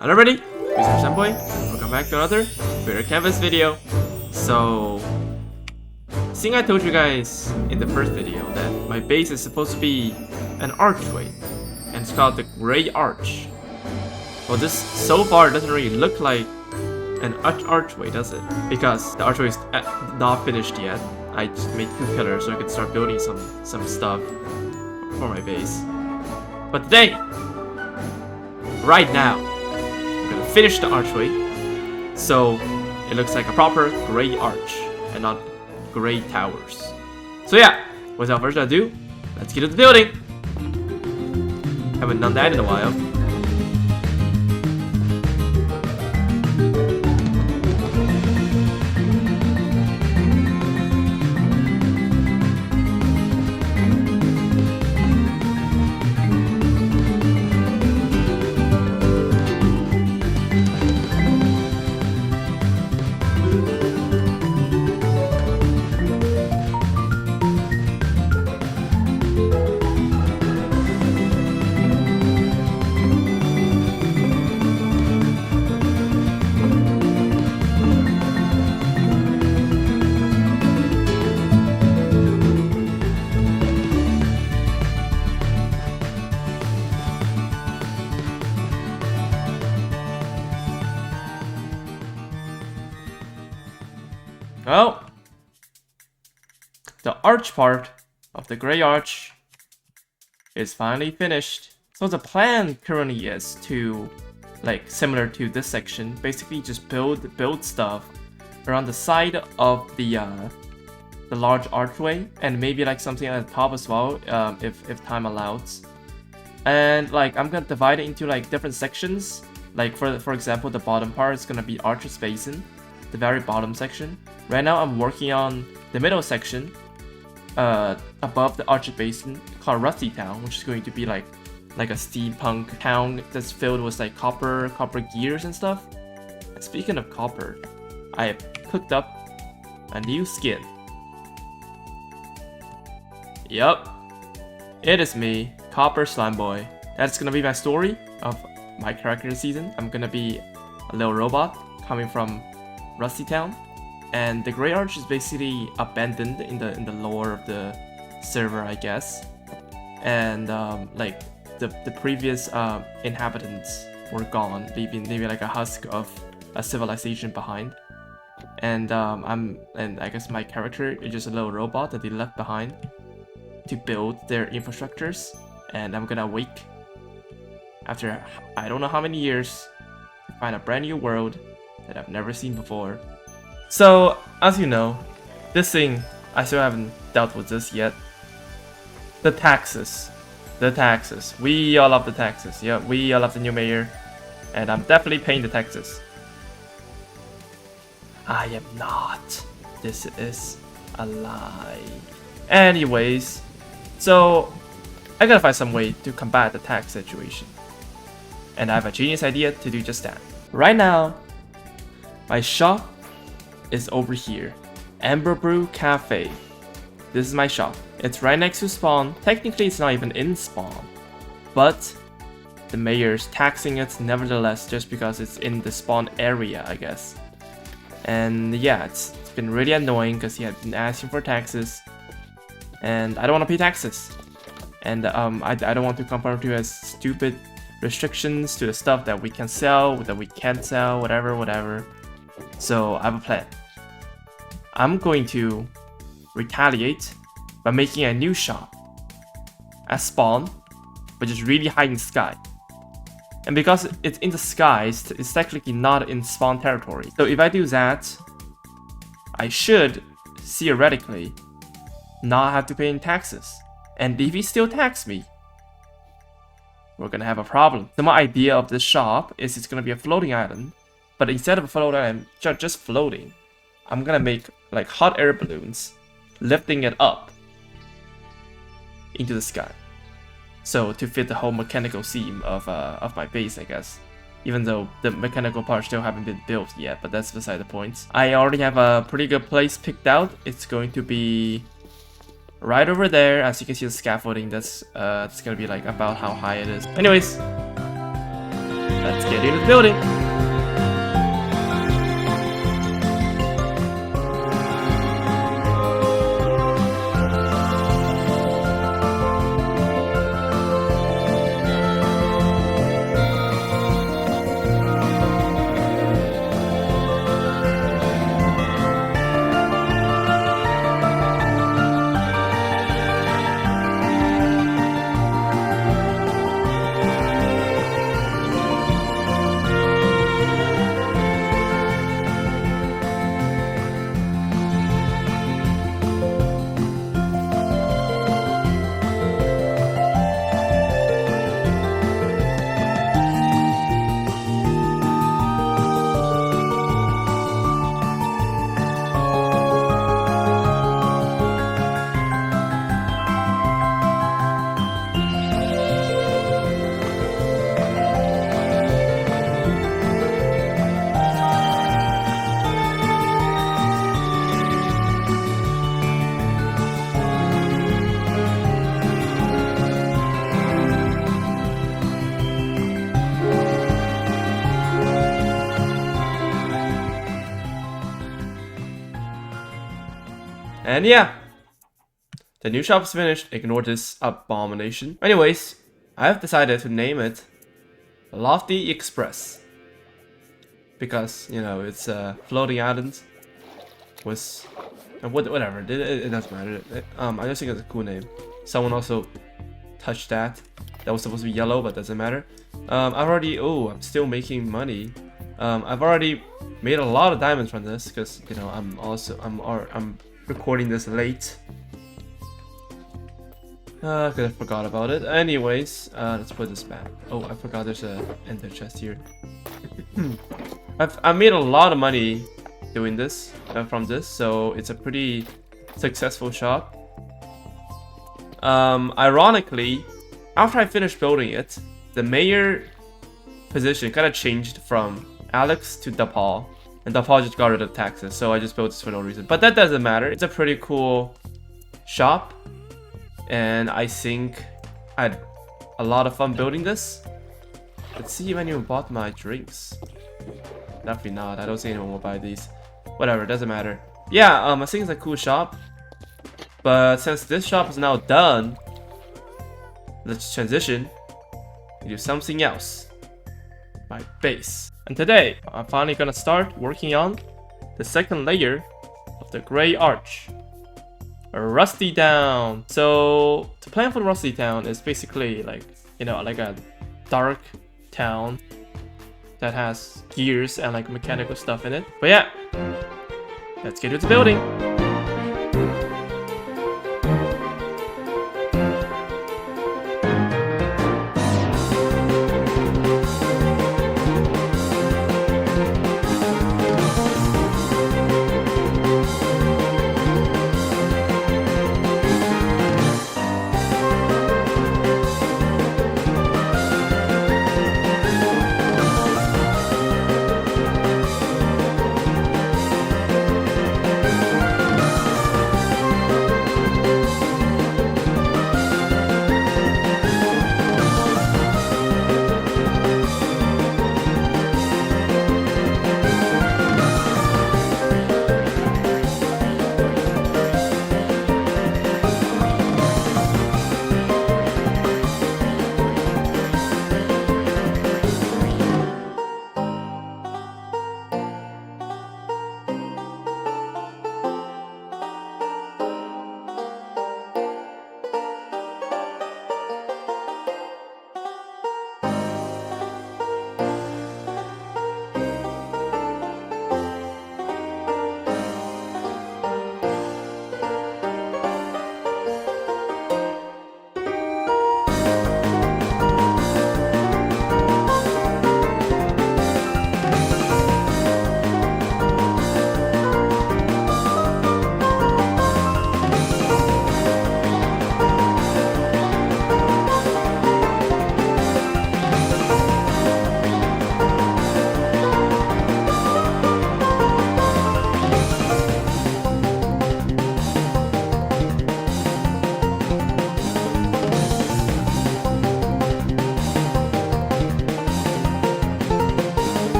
Hello everybody, Mr. Sunboy. Welcome back to another Bitter Canvas video. So, seeing I told you guys in the first video that my base is supposed to be an archway, and it's called the Grey Arch. Well, this so far doesn't really look like an archway, does it? Because the archway is not finished yet. I just made 2 pillars so I could start building some stuff for my base. But today, right now, I'm gonna finish the archway, so it looks like a proper Grey Arch and not Grey Towers. So yeah, without further ado, let's get into the building. Haven't done that in a while. Well, the arch part of the Grey Arch is finally finished. So the plan currently is to, like, similar to this section, basically just build stuff around the side of the large archway, and maybe like something at the top as well, if time allows. And like I'm gonna divide it into like different sections. Like for example, the bottom part is gonna be Archer's Basin, the very bottom section. Right now I'm working on the middle section above the Archer Basin called Rusty Town, which is going to be like a steampunk town that's filled with like copper gears and stuff. And speaking of copper, I have cooked up a new skin. Yup, it is me, Copper Slime Boy. That's gonna be my story of my character this season. I'm gonna be a little robot coming from Rusty Town, and the Grey Arch is basically abandoned in the lore of the server, I guess. And like the previous inhabitants were gone, leaving like a husk of a civilization behind. And I guess my character is just a little robot that they left behind to build their infrastructures. And I'm gonna wake after I don't know how many years to find a brand new world that I've never seen before. So, as you know, this thing, I still haven't dealt with this yet. The taxes. The taxes. We all love the taxes. Yeah, we all love the new mayor. And I'm definitely paying the taxes. I am not. This is a lie. Anyways, so I gotta find some way to combat the tax situation. And I have a genius idea to do just that. Right now, my shop is over here. Amber Brew Cafe. This is my shop. It's right next to spawn. Technically it's not even in spawn, but the mayor's taxing it nevertheless just because it's in the spawn area, I guess. And yeah, it's been really annoying because he had been asking for taxes, and I don't want to pay taxes. And I don't want to conform to his stupid restrictions to the stuff that we can sell, that we can't sell, whatever. So I have a plan. I'm going to retaliate by making a new shop at spawn, but just really high in the sky. And because it's in the sky, it's technically not in spawn territory. So if I do that, I should theoretically not have to pay any taxes. And if he still tax me, we're gonna have a problem. So my idea of this shop is it's gonna be a floating island, but instead of a floating island just floating, I'm gonna make like hot air balloons, lifting it up into the sky. So to fit the whole mechanical theme of my base, I guess. Even though the mechanical parts still haven't been built yet, but that's beside the point. I already have a pretty good place picked out. It's going to be right over there. As you can see the scaffolding, that's it's gonna be like about how high it is. Anyways, Let's get into the building. And yeah, the new shop is finished. Ignore this abomination. Anyways, I have decided to name it Lofty Express. Because, you know, it's a floating island with... whatever, it doesn't matter. I just think it's a cool name. Someone also touched that. That was supposed to be yellow, but doesn't matter. I've already... Oh, I'm still making money. I've already made a lot of diamonds from this because, you know, I'm recording this late. Cause I forgot about it. Anyways, let's put this back. Oh, I forgot there's a ender chest here. I've made a lot of money doing this from this, so it's a pretty successful shop. Ironically, after I finished building it, the mayor position kind of changed from Alex to DePaul. And DePaul just got rid of taxes, so I just built this for no reason. But that doesn't matter. It's a pretty cool shop. And I think I had a lot of fun building this. Let's see if anyone bought my drinks. Definitely not. I don't see anyone will buy these. Whatever, doesn't matter. Yeah, I think it's a cool shop. But since this shop is now done, let's transition and do something else. My base. And today, I'm finally gonna start working on the second layer of the Gray Arch. Rusty Town. So, the plan for Rusty Town is basically like, you know, like a dark town that has gears and like mechanical stuff in it. But yeah, let's get into the building.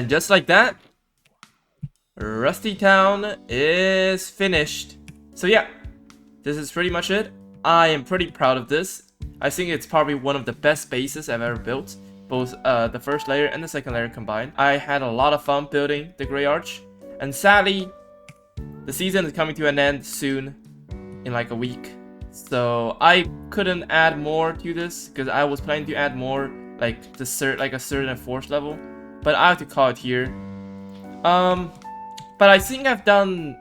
And just like that, Rusty Town is finished. So yeah, this is pretty much it. I am pretty proud of this. I think it's probably one of the best bases I've ever built, both the first layer and the second layer combined. I had a lot of fun building the Grey Arch, and sadly, the season is coming to an end soon, in like a week. So I couldn't add more to this because I was planning to add more, like a third and fourth level, but I have to call it here. But I think I've done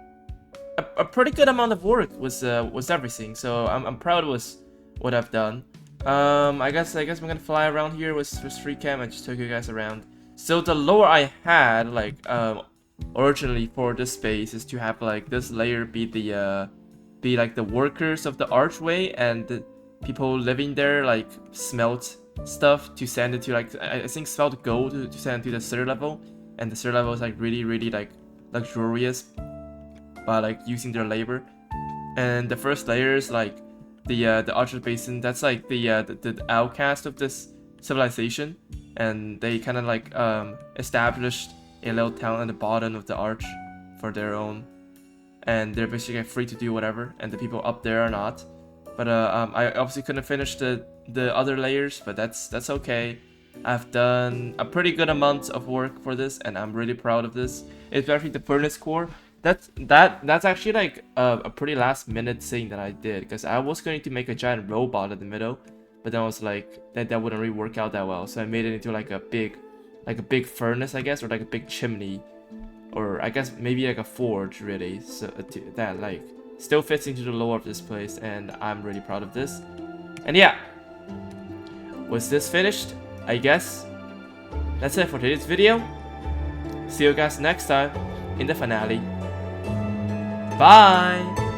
a pretty good amount of work with everything, so I'm proud with what I've done. I guess I'm gonna fly around here with free cam and just take you guys around. So the lore I had, like originally for this space, is to have like this layer be like the workers of the archway, and the people living there like smelt stuff to send it to, like, I think smelt gold to send it to the third level, and the third level is like really like luxurious by like using their labor. And the first layer is like the Archer Basin. That's like the outcast of this civilization, and they kind of like established a little town at the bottom of the arch for their own, and they're basically free to do whatever, and the people up there are not. But I obviously couldn't finish the other layers, but that's okay. I've done a pretty good amount of work for this, and I'm really proud of this. Especially the furnace core. That's actually like a pretty last minute thing that I did, because I was going to make a giant robot in the middle, but then I was like that wouldn't really work out that well, so I made it into like a big furnace, I guess, or like a big chimney, or I guess maybe like a forge, really. So that like still fits into the lore of this place, and I'm really proud of this. And yeah, was this finished? I guess that's it for today's video. See you guys next time in the finale. Bye!